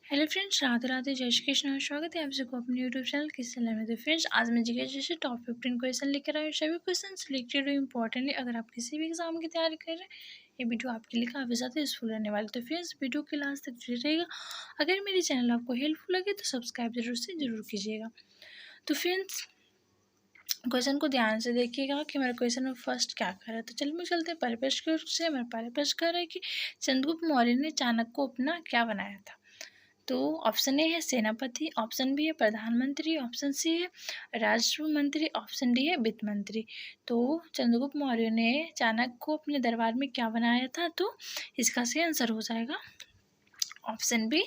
Hello friends, Radhe Radhe, जय श्री कृष्ण। स्वागत है आप सबको अपने यूट्यूब चैनल किस चैनल में। तो फ्रेंड्स, आज मैं जीके जैसे टॉप 15 क्वेश्चन लेकर आई हूँ। सभी क्वेश्चन सिलेक्टेड और इम्पोर्टेंटली अगर आप किसी भी एग्जाम की तैयारी कर रहे हैं, ये वीडियो आपके लिए काफ़ी ज़्यादा यूजफुल रहने वाली। तो फ्रेंड्स, वीडियो के लास्ट तक जुड़े रहेगा। अगर मेरी चैनल आपको हेल्पफुल लगे तो सब्सक्राइब जरूर कीजिएगा। तो फ्रेंड्स, क्वेश्चन को ध्यान से देखिएगा कि हमारे क्वेश्चन में फर्स्ट क्या कर रहा है। तो चलिए मैं चलते हैं पहले प्रश्न की ओर से। हमारे पहले प्रश्न कर रहा है कि चंद्रगुप्त मौर्य ने चाणक्य को अपना क्या बनाया था। तो ऑप्शन ए है सेनापति, ऑप्शन बी है प्रधानमंत्री, ऑप्शन सी है राष्ट्र मंत्री, ऑप्शन डी है वित्त मंत्री। तो चंद्रगुप्त मौर्य ने चाणक्य को अपने दरबार में क्या बनाया था, तो इसका सही आंसर हो जाएगा ऑप्शन बी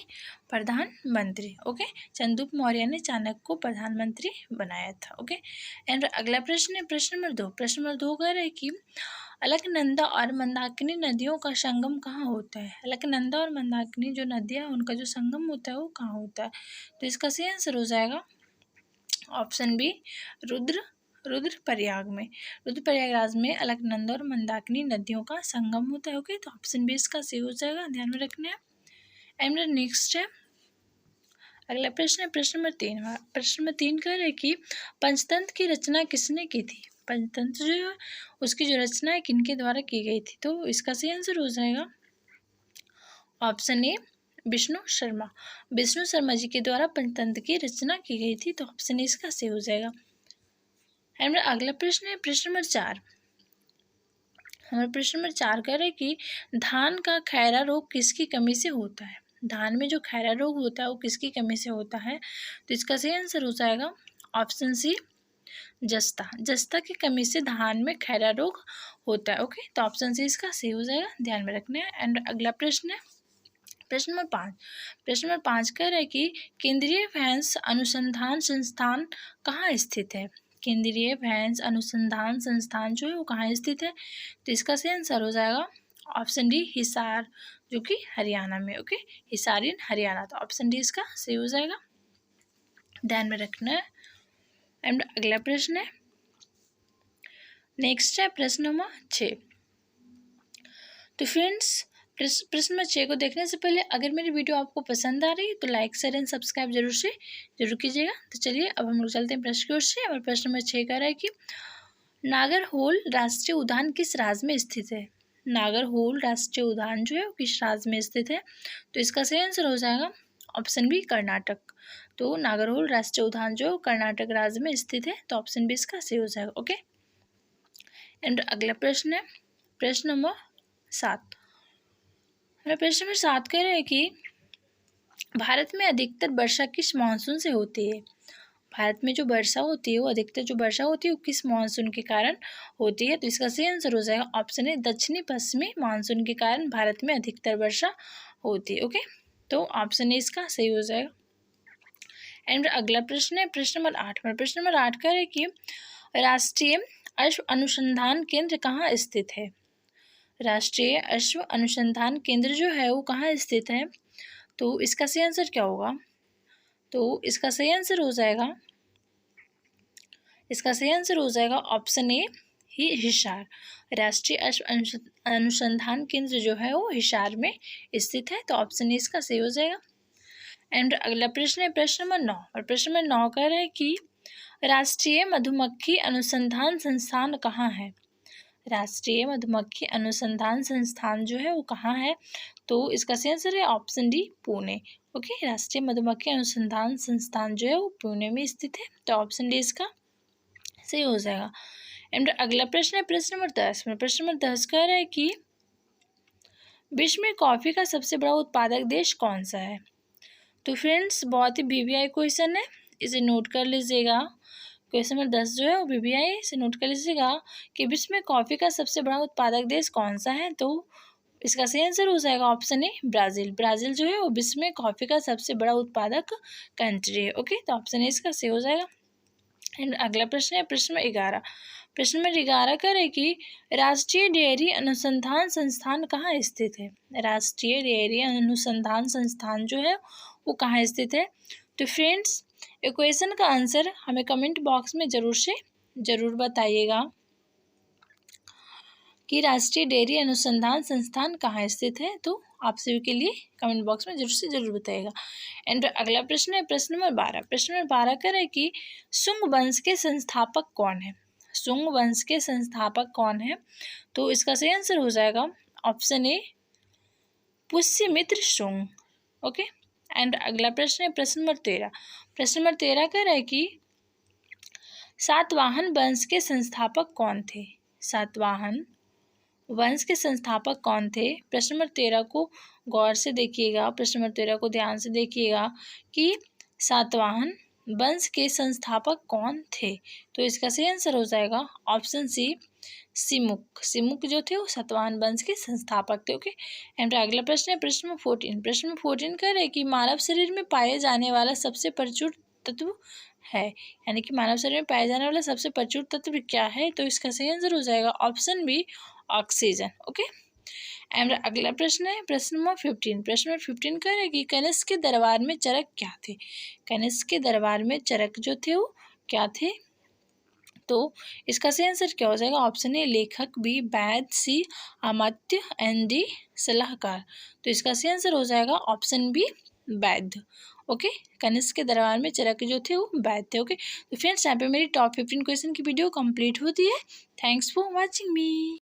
प्रधानमंत्री। ओके, चंद्रगुप्त मौर्य ने चाणक्य को प्रधानमंत्री बनाया था। ओके, एंड अगला प्रश्न है प्रश्न नंबर 2। प्रश्न नंबर 2 कह रहे हैं कि अलकनंदा और मंदाकिनी नदियों का संगम कहाँ होता है। अलकनंदा और मंदाकिनी जो नदियाँ उनका जो संगम होता है वो कहाँ होता है। तो इसका सही आंसर हो जाएगा ऑप्शन बी रुद्रप्रयाग में। रुद्रप्रयागराज में अलकनंदा और मंदाकिनी नदियों का संगम होता है। ओके, तो ऑप्शन बी इसका सही हो जाएगा, ध्यान में रखना है। एंड नेक्स्ट है अगला प्रश्न है प्रश्न नंबर 3। प्रश्न नंबर 3 कह रहे हैं कि पंचतंत्र की रचना किसने की थी। पंचतंत्र जो है उसकी जो रचना है किनके द्वारा की गई थी। तो इसका सही आंसर हो जाएगा ऑप्शन ए विष्णु शर्मा। विष्णु शर्मा जी के द्वारा पंचतंत्र की रचना की गई थी। तो ऑप्शन ए इसका सही हो जाएगा। एंड अगला प्रश्न है प्रश्न नंबर 4। हमारे प्रश्न नंबर 4 कह रहे हैं कि धान का खैरा रोग किसकी कमी से होता है। धान में जो खैरा रोग होता है वो किसकी कमी से होता है। तो इसका सही आंसर हो जाएगा ऑप्शन सी जस्ता। जस्ता की कमी से धान में खैरा रोग होता है। ओके, तो ऑप्शन सी इसका सही हो जाएगा, ध्यान में रखना है। एंड अगला प्रश्न है प्रश्न नंबर 5। प्रश्न नंबर 5 कह रहा है कि केंद्रीय भैंस अनुसंधान संस्थान कहाँ स्थित है। केंद्रीय भैंस अनुसंधान संस्थान जो है वो कहाँ स्थित है। तो इसका सही आंसर हो जाएगा ऑप्शन डी हिसार, जो कि हरियाणा में। ओके, हिसार इन हरियाणा। तो ऑप्शन डी इसका सही हो जाएगा, ध्यान में रखना है। एंड अगला प्रश्न है नेक्स्ट है प्रश्न नंबर 6। तो फ्रेंड्स, प्रश्न नंबर 6 को देखने से पहले अगर मेरी वीडियो आपको पसंद आ रही है तो लाइक शेयर एंड सब्सक्राइब जरूर कीजिएगा। तो चलिए अब हम लोग चलते हैं प्रश्न की ओर से। हमारे प्रश्न नंबर 6 कह रहा है कि नागरहोल राष्ट्रीय उद्यान किस राज्य में स्थित है। नागरहोल राष्ट्रीय उद्यान जो है वो किस राज्य में स्थित है। तो इसका सही आंसर हो जाएगा ऑप्शन बी कर्नाटक। तो नागरहोल राष्ट्रीय उद्यान जो कर्नाटक राज्य में स्थित है। तो ऑप्शन बी इसका सही हो जाएगा। ओके, एंड अगला प्रश्न है प्रश्न नंबर 7। प्रश्न नंबर 7 कह रहे हैं कि भारत में अधिकतर वर्षा किस मानसून से होती है। भारत में जो वर्षा होती है वो अधिकतर जो वर्षा होती है वो किस मानसून के कारण होती है। तो इसका सही आंसर हो जाएगा ऑप्शन है दक्षिणी पश्चिमी मानसून के कारण भारत में अधिकतर वर्षा होती है। ओके, तो ऑप्शन ए इसका सही हो जाएगा। एंड अगला प्रश्न है प्रश्न नंबर 8। प्रश्न नंबर 8 कह रहे हैं कि राष्ट्रीय अश्व अनुसंधान केंद्र कहाँ स्थित है। राष्ट्रीय अश्व अनुसंधान केंद्र जो है वो कहाँ स्थित है। तो इसका सही आंसर क्या होगा। तो इसका सही आंसर हो जाएगा ऑप्शन ए ही हिसार। राष्ट्रीय अश्व अनुसंधान केंद्र जो है वो हिसार में स्थित है। तो ऑप्शन ए इसका सही हो जाएगा। एंड अगला प्रश्न है प्रश्न नंबर 9। और प्रश्न नंबर 9 कह रहा है कि राष्ट्रीय मधुमक्खी अनुसंधान संस्थान कहाँ है। राष्ट्रीय मधुमक्खी अनुसंधान संस्थान जो है वो कहाँ है। तो इसका सही आंसर है ऑप्शन डी पुणे। ओके, राष्ट्रीय मधुमक्खी अनुसंधान संस्थान जो है वो पुणे में स्थित है। तो ऑप्शन डी इसका सही हो जाएगा। एंड अगला प्रश्न है प्रश्न नंबर 10। प्रश्न नंबर 10 कह रहा है कि विश्व में कॉफी का सबसे बड़ा उत्पादक देश कौन सा है। तो फ्रेंड्स, बहुत ही वीवीआई क्वेश्चन है, इसे नोट कर लीजिएगा। क्वेश्चन नंबर 10 जो है वो वीवीआई से नोट कर लीजिएगा कि विश्व में कॉफ़ी का सबसे बड़ा उत्पादक देश कौन सा है। तो इसका सही आंसर हो जाएगा ऑप्शन ए ब्राज़ील। ब्राज़ील जो है वो विश्व में कॉफ़ी का सबसे बड़ा उत्पादक कंट्री है। ओके, तो ऑप्शन ए इसका सही हो जाएगा। एंड अगला प्रश्न है प्रश्न नंबर 11। प्रश्न नंबर 11 करें कि राष्ट्रीय डेयरी अनुसंधान संस्थान कहाँ स्थित है। राष्ट्रीय डेयरी अनुसंधान संस्थान जो है वो कहाँ स्थित है। तो फ्रेंड्स, क्वेश्चन का आंसर हमें कमेंट बॉक्स में ज़रूर बताइएगा कि राष्ट्रीय डेयरी अनुसंधान संस्थान कहाँ स्थित है। तो आप सभी के लिए कमेंट बॉक्स में जरूर बताइएगा। एंड अगला प्रश्न है प्रश्न नंबर 12। प्रश्न नंबर 12 कह रहा है कि शुंग वंश के संस्थापक कौन है। शुंग वंश के संस्थापक कौन है? तो इसका सही आंसर हो जाएगा option A Pushyamitra Shunga. Okay. And अगला प्रश्न है प्रश्न नंबर 13। प्रश्न नंबर 13 कह रहा है कि सातवाहन वंश के संस्थापक कौन थे। सातवाहन वंश के संस्थापक कौन थे? प्रश्न नंबर 13 को गौर से देखिएगा, प्रश्न नंबर 13 को ध्यान से देखिएगा कि सातवाहन वंश के संस्थापक कौन थे। तो इसका सही आंसर हो जाएगा ऑप्शन सी सिमुक। सिमुक जो थे वो सातवाहन वंश के संस्थापक थे। ओके। एंड अगला प्रश्न है प्रश्न नंबर 14। प्रश्न नंबर 14 कह रहे हैं कि मानव शरीर में पाए जाने वाला सबसे प्रचुर तत्व है, यानी कि मानव शरीर में पाया जाने वाला सबसे प्रचुर तत्व क्या है? तो इसका सही आंसर हो जाएगा option B oxygen. Okay. And अगला प्रश्न है प्रश्न नंबर 15। प्रश्न नंबर 15 कह रहा है कि कनिष्क के दरबार में चरक क्या थे। कनिष्क के दरबार में चरक जो थे वो क्या थे? तो इसका सही आंसर क्या हो जाएगा? ऑप्शन ए लेखक, B Vaidya, C Amatya and D सलाहकार। तो इसका सही आंसर हो जाएगा ऑप्शन बी वैद्य। ओके। कनिष्क के दरबार में चरक जो थे वो वैद्य थे। ओके। तो फ्रेंड्स यहाँ पे मेरी टॉप 15 क्वेश्चन की वीडियो कंप्लीट होती है। Thanks for watching me.